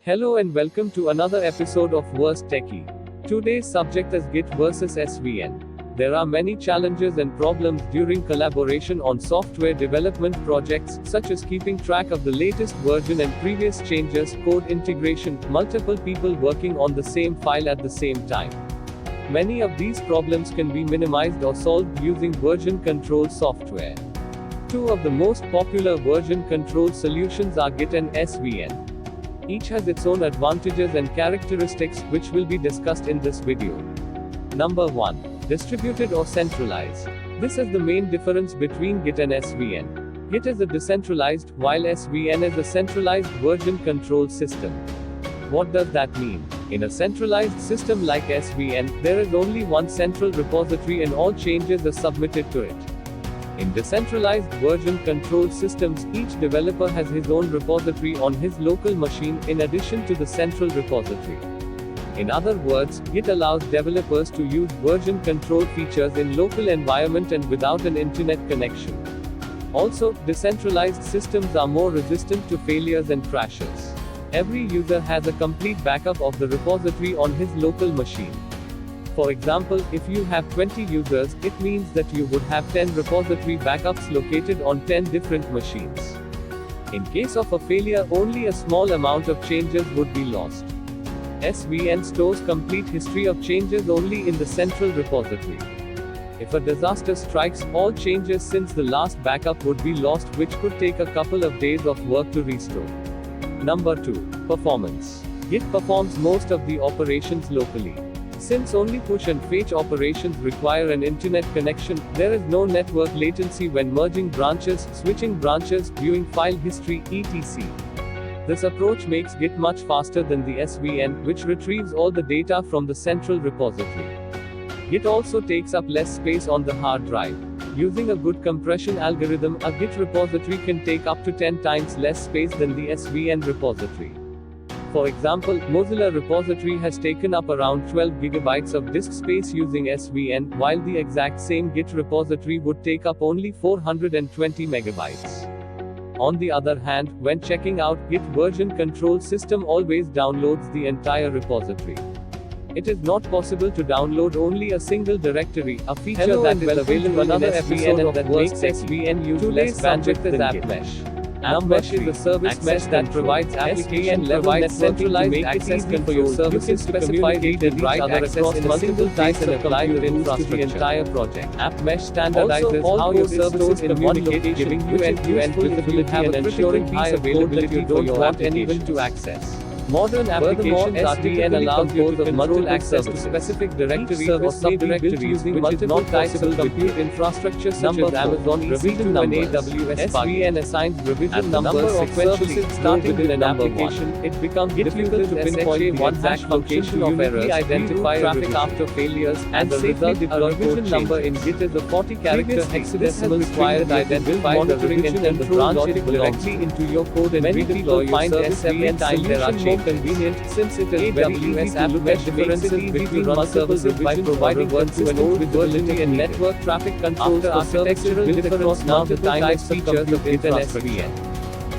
Hello and welcome to another episode of Worst Techie. Today's subject is Git versus SVN. There are many challenges and problems during collaboration on software development projects, such as keeping track of the latest version and previous changes, code integration, multiple people working on the same file at the same time. Many of these problems can be minimized or solved using version control software. Two of the most popular version control solutions are Git and SVN. Each has its own advantages and characteristics, which will be discussed in this video. Number 1. Distributed or centralized. This is the main difference between Git and SVN. Git is a decentralized, while SVN is a centralized version control system. What does that mean? In a centralized system like SVN, there is only one central repository and all changes are submitted to it. In decentralized version control systems, each developer has his own repository on his local machine, in addition to the central repository. In other words, Git allows developers to use version control features in local environment and without an internet connection. Also, decentralized systems are more resistant to failures and crashes. Every user has a complete backup of the repository on his local machine. For example, if you have 20 users, it means that you would have 10 repository backups located on 10 different machines. In case of a failure, only a small amount of changes would be lost. SVN stores complete history of changes only in the central repository. If a disaster strikes, all changes since the last backup would be lost, which could take a couple of days of work to restore. Number 2. Performance. Git performs most of the operations locally. Since only push and fetch operations require an internet connection, there is no network latency when merging branches, switching branches, viewing file history, etc. This approach makes Git much faster than the SVN, which retrieves all the data from the central repository. Git also takes up less space on the hard drive. Using a good compression algorithm, a Git repository can take up to 10 times less space than the SVN repository. For example, Mozilla repository has taken up around 12 gigabytes of disk space using SVN, while the exact same Git repository would take up only 420 megabytes. On the other hand, when checking out, Git version control system always downloads the entire repository. It is not possible to download only a single directory, a feature that is available in SVN and that makes SVN use less bandwidth than AppMesh. AppMesh is a service mesh that provides application-level centralized access control services to communicate and write access in a single type and apply your infrastructure to the entire project. AppMesh standardizes how your services communicate, giving you end-to-end visibility and ensuring high availability for your application to access. Modern applications SVN allows both of multiple access to specific directories or subdirectories using multiple types of compute infrastructure such as Amazon EC2 and AWS. SVN assigns revision numbers sequentially starting with an application. It becomes difficult to pinpoint one hash function of errors, identify traffic after failures, and the result a revision number in Git is a 40-character hexadecimal string that identifies the revision and the branch it directly into your code, and many people find SVN time there are changes convenient, since it is very easy to look at differences between multiple by providing consistent visibility and network traffic controls for architectural difference multiple types features of Git and SVN.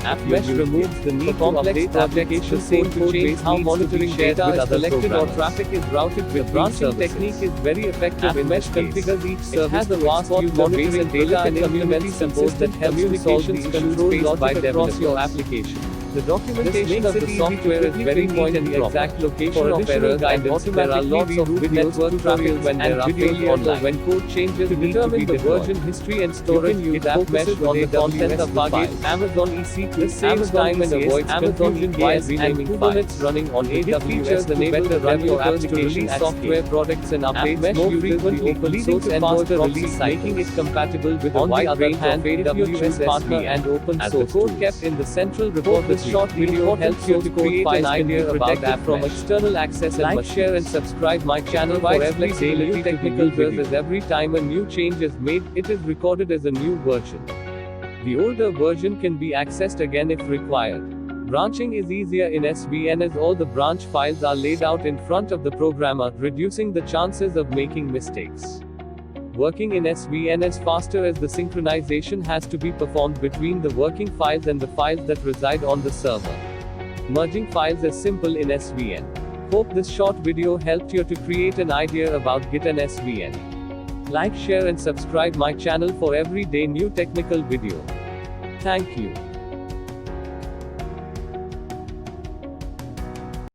AppMesh removes the need to update application code to change how monitoring data is collected or traffic is routed with branching technique is very effective in mesh configures each service. It has a vast user base and data and community support that helps communications control logic across your application. The documentation of the software is very neat and the exact location of errors guidance. There are lots of network traffic when there are failures or when code changes need to be the version history and storage. Use AppMesh on the content of Fargate, Amazon EC2. This saves time and avoids confusion while renaming Kubernetes running on AWS enable the run your application to release software products and updates more frequently, open source and faster release, making it compatible with a wide range of AWS partner and open source. As the code kept in the central repository. This short video helps you to create an idea about that from external access and like, share and subscribe my channel for every daily technical videos. Every time a new change is made, it is recorded as a new version. The older version can be accessed again if required. Branching is easier in SVN as all the branch files are laid out in front of the programmer, reducing the chances of making mistakes. Working in SVN is faster as the synchronization has to be performed between the working files and the files that reside on the server. Merging files is simple in SVN. Hope this short video helped you to create an idea about Git and SVN. Like, share and subscribe my channel for everyday new technical video. Thank you.